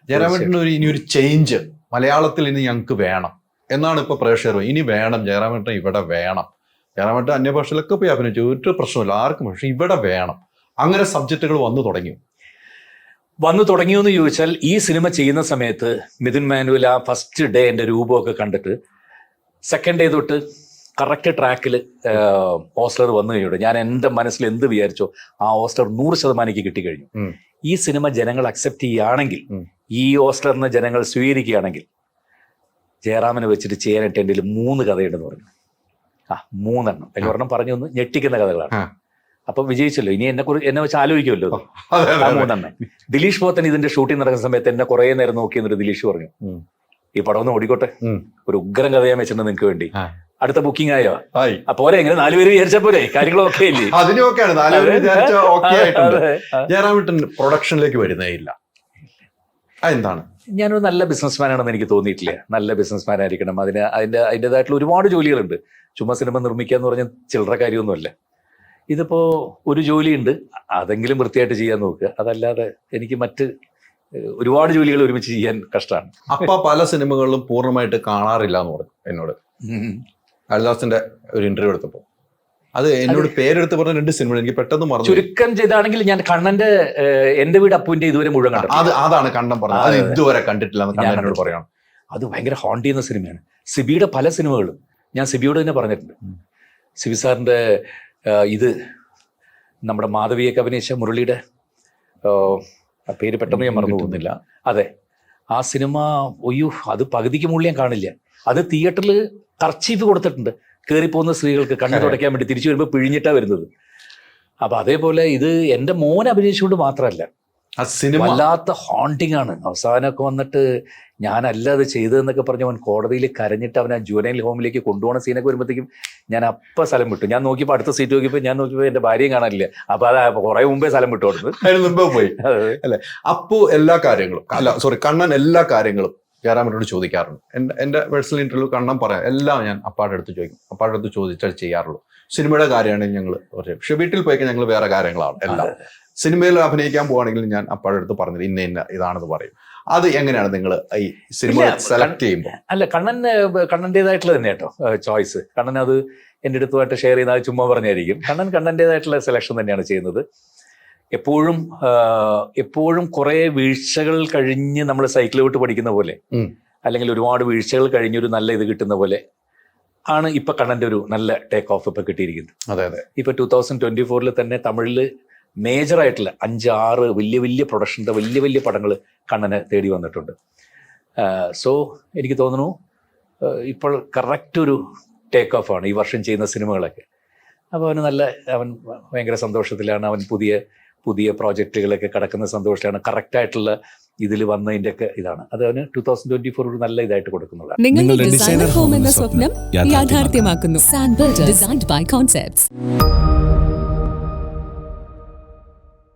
ജയറാമേട്ടന് ഇനിയൊരു ചേഞ്ച് മലയാളത്തിൽ ഇനി ഞങ്ങൾക്ക് വേണം എന്നാണ് ഇപ്പൊ പ്രേക്ഷകർ. ഇനി വേണം ജയറാമേട്ടൻ, ഇവിടെ വേണം. ജയറാമേട്ടൻ അന്യഭാഷയിലൊക്കെ പോയി അഭിനയിച്ചു, ഒരു പ്രശ്നമില്ല ആർക്കും. പക്ഷെ ഇവിടെ വേണം, അങ്ങനെ സബ്ജക്റ്റുകൾ വന്നു തുടങ്ങിയോ എന്ന് ചോദിച്ചാൽ, ഈ സിനിമ ചെയ്യുന്ന സമയത്ത് മിഥുൻ മാനുവൽ ആ ഫസ്റ്റ് ഡേ എൻ്റെ രൂപമൊക്കെ കണ്ടിട്ട് സെക്കൻഡ് ഡേ തൊട്ട് കറക്റ്റ് ട്രാക്കിൽ ഓസ്ലർ വന്നു കഴിഞ്ഞു. ഞാൻ എൻ്റെ മനസ്സിൽ എന്ത് വിചാരിച്ചോ ആ ഓസ്ലർ 100% കിട്ടിക്കഴിഞ്ഞു. ഈ സിനിമ ജനങ്ങൾ അക്സെപ്റ്റ് ചെയ്യുകയാണെങ്കിൽ, ഈ ഓസ്ലറിനെ ജനങ്ങൾ സ്വീകരിക്കുകയാണെങ്കിൽ, ജയറാമനെ വെച്ചിട്ട് ചെയ്യാനായിട്ട് എൻ്റെ 3 കഥയുണ്ടെന്ന് പറഞ്ഞു. 3 എണ്ണം. അതിൽ ഒരെണ്ണം പറഞ്ഞു ഒന്ന് ഞെട്ടിക്കുന്ന കഥകളാണ്. അപ്പൊ വിജയിച്ചല്ലോ. ഇനി എന്നെ വെച്ച് ആലോചിക്കുമല്ലോ 3 എണ്ണം. ദിലീഷ് പോത്തൻ ഇതിന്റെ ഷൂട്ടിംഗ് നടക്കുന്ന സമയത്ത് എന്നെ കുറെ നേരം നോക്കി എന്നിട്ട് ദിലീഷ് പറഞ്ഞു, ഈ പടം ഒന്ന് ഓടിക്കോട്ടെ, ഒരു ഉഗ്രം കഥ ഞാൻ വെച്ചിട്ടുണ്ട് നിങ്ങൾക്ക് വേണ്ടി. അടുത്ത ബുക്കിംഗ് ആയോ? അപ്പൊ എങ്ങനെ 4 പേര് വിചാരിച്ചാ പോലെ കാര്യങ്ങളൊക്കെ ഇല്ലേ? അതിനൊക്കെയാണ് ജയറാമേട്ടൻ പ്രൊഡക്ഷനിലേക്ക് വരുന്നേ ഇല്ല. എന്താണ്? ഞാനൊരു നല്ല ബിസിനസ്മാനാണെന്ന് എനിക്ക് തോന്നിയിട്ടില്ല. നല്ല ബിസിനസ്മാൻ ആയിരിക്കണം. അതിൻ്റെതായിട്ടുള്ള ഒരുപാട് ജോലികളുണ്ട്. ചുമ്മാ സിനിമ നിർമ്മിക്കുക എന്ന് പറഞ്ഞാൽ ചില്ലറ കാര്യമൊന്നുമല്ല. ഇതിപ്പോ ഒരു ജോലിയുണ്ട്, അതെങ്കിലും വൃത്തിയായിട്ട് ചെയ്യാൻ നോക്കുക. അതല്ലാതെ എനിക്ക് മറ്റ് ഒരുപാട് ജോലികൾ ഒരുമിച്ച് ചെയ്യാൻ കഷ്ടമാണ്. അപ്പ പല സിനിമകളിലും പൂർണ്ണമായിട്ട് കാണാറില്ല എന്ന് പറഞ്ഞു എന്നോട്. കാളിദാസിന്റെ ഒരു ഇന്റർവ്യൂ എടുത്തപ്പോ അത് എന്നോട് പേരെടുത്ത് പറഞ്ഞ 2 സിനിമകൾ എനിക്ക് പെട്ടെന്ന് മറന്നു. ചുരുക്കം ചെയ്താണെങ്കിൽ ഞാൻ കണ്ണന്റെ എന്റെ വീട് അപ്പുവിന്റെ ഇതുവരെ മുഴുവൻ കണ്ടു. അതാണ് കണ്ണൻ പറഞ്ഞത്. അത് ഇതുവരെ കണ്ടിട്ടില്ല എന്ന് കണ്ണനോട് പറയണം. അത് ഭയങ്കര ഹോണ്ട് ചെയ്യുന്ന സിനിമയാണ്. സിബിയുടെ പല സിനിമകളും ഞാൻ സിബിയോട് തന്നെ പറഞ്ഞിട്ടുണ്ട്. സിബി സാറിന്റെ ഇത് നമ്മുടെ മാധവിയൊക്കെ അഭിനയിച്ച മുരളിയുടെ പേര് പെട്ടെന്ന് ഞാൻ മറന്നു പോകുന്നില്ല. അതെ, ആ സിനിമ അത് പകുതിക്ക് മുകളിൽ ഞാൻ കാണില്ല. അത് തിയേറ്ററിൽ കർച്ചീഫ് കൊടുത്തിട്ടുണ്ട്. കയറിപ്പോകുന്ന സ്ത്രീകൾക്ക് കണ്ണു തുടയ്ക്കാൻ വേണ്ടി തിരിച്ചു വരുമ്പോൾ പിഴിഞ്ഞിട്ടാ വരുന്നത്. അപ്പൊ അതേപോലെ ഇത് എൻ്റെ മോൻ അഭിനയിച്ചുകൊണ്ട് മാത്രമല്ല, ആ സിനിമ വല്ലാത്ത ഹോണ്ടിങ് ആണ്. അവസാനമൊക്കെ വന്നിട്ട് ഞാനല്ല അത് ചെയ്തതെന്നൊക്കെ പറഞ്ഞ് അവൻ കോടതിയിൽ കരഞ്ഞിട്ട് അവൻ ആ ജുവനൈൽ ഹോമിലേക്ക് കൊണ്ടുപോകുന്ന സീനൊക്കെ വരുമ്പോഴത്തേക്കും ഞാൻ അപ്പം സ്ഥലം വിട്ടു. ഞാൻ നോക്കിയപ്പോൾ അടുത്ത സീറ്റ് നോക്കിയപ്പോൾ എൻ്റെ ഭാര്യയും കാണാനില്ല. അപ്പൊ അത് കുറെ മുമ്പേ സ്ഥലം വിട്ടു കൊടുത്ത് അതിന് മുമ്പേ പോയി അല്ലെ. അപ്പോ എല്ലാ കാര്യങ്ങളും കണ്ണൻ എല്ലാ കാര്യങ്ങളും ജയറാമേട്ടനോട് ചോദിക്കാറുണ്ട്. എൻ്റെ പേഴ്സണൽ ഇന്റർവ്യൂ കണ്ണൻ പറയാം എല്ലാം ഞാൻ അപ്പാടെ അടുത്ത് ചോദിക്കും. അപ്പാടെ അടുത്ത് ചോദിച്ചാൽ ചെയ്യാറുള്ളൂ. സിനിമയുടെ കാര്യമാണെങ്കിൽ ഞങ്ങൾ പക്ഷെ വീട്ടിൽ പോയിക്കാൻ ഞങ്ങൾ വേറെ കാര്യങ്ങളാണ് എല്ലാം. സിനിമയിൽ അഭിനയിക്കാൻ പോവുകയാണെങ്കിൽ ഞാൻ അപ്പാടെ അടുത്ത് പറഞ്ഞത് ഇന്ന ഇതാണെന്ന് പറയും. അത് എങ്ങനെയാണ് നിങ്ങൾ ഈ സിനിമ സെലക്ട് ചെയ്യുമ്പോൾ? അല്ല, കണ്ണൻ്റെതായിട്ടുള്ള തന്നെ കേട്ടോ ചോയ്സ്. കണ്ണൻ അത് എൻ്റെ അടുത്തുമായിട്ട് ഷെയർ ചെയ്യുന്ന ചുമ്മാ പറഞ്ഞായിരിക്കും. കണ്ണൻ്റെതായിട്ടുള്ള സെലക്ഷൻ തന്നെയാണ് ചെയ്യുന്നത്. എപ്പോഴും കുറെ വീഴ്ചകൾ കഴിഞ്ഞ് നമ്മൾ സൈക്കിൾ വിട്ട് പഠിക്കുന്ന പോലെ, അല്ലെങ്കിൽ ഒരുപാട് വീഴ്ചകൾ കഴിഞ്ഞൊരു നല്ല ഇത് കിട്ടുന്ന പോലെ ആണ് ഇപ്പൊ കണ്ണന്റെ ഒരു നല്ല ടേക്ക് ഓഫ് ഇപ്പൊ കിട്ടിയിരിക്കുന്നത്. അതെ അതെ. ഇപ്പൊ 2024 തന്നെ തമിഴില് മേജറായിട്ടുള്ള 5-6 വലിയ പ്രൊഡക്ഷൻ്റെ വലിയ പടങ്ങൾ കണ്ണനെ തേടി വന്നിട്ടുണ്ട്. സോ എനിക്ക് തോന്നുന്നു ഇപ്പോൾ കറക്റ്റ് ഒരു ടേക്ക് ഓഫ് ആണ് ഈ വർഷം ചെയ്യുന്ന സിനിമകളൊക്കെ. അപ്പോൾ അവൻ ഭയങ്കര സന്തോഷത്തിലാണ്. അവൻ പുതിയ പ്രോജക്റ്റുകളൊക്കെ കടക്കുന്ന സന്തോഷത്തിലാണ്. കറക്റ്റായിട്ടുള്ള ഇതിൽ വന്നതിൻ്റെയൊക്കെ ഇതാണ്. അത് അവന് 2024 ഒരു നല്ല ഇതായിട്ട് കൊടുക്കുന്നതാണ്. നിങ്ങളുടെ ഡിസൈനർ ഹോം എന്ന സ്വപ്നം യാഥാർത്ഥ്യമാക്കുന്നു. സാൻബിൾഡ് ഡിസൈൻഡ് ബൈ കോൺസെപ്റ്റ്സ്.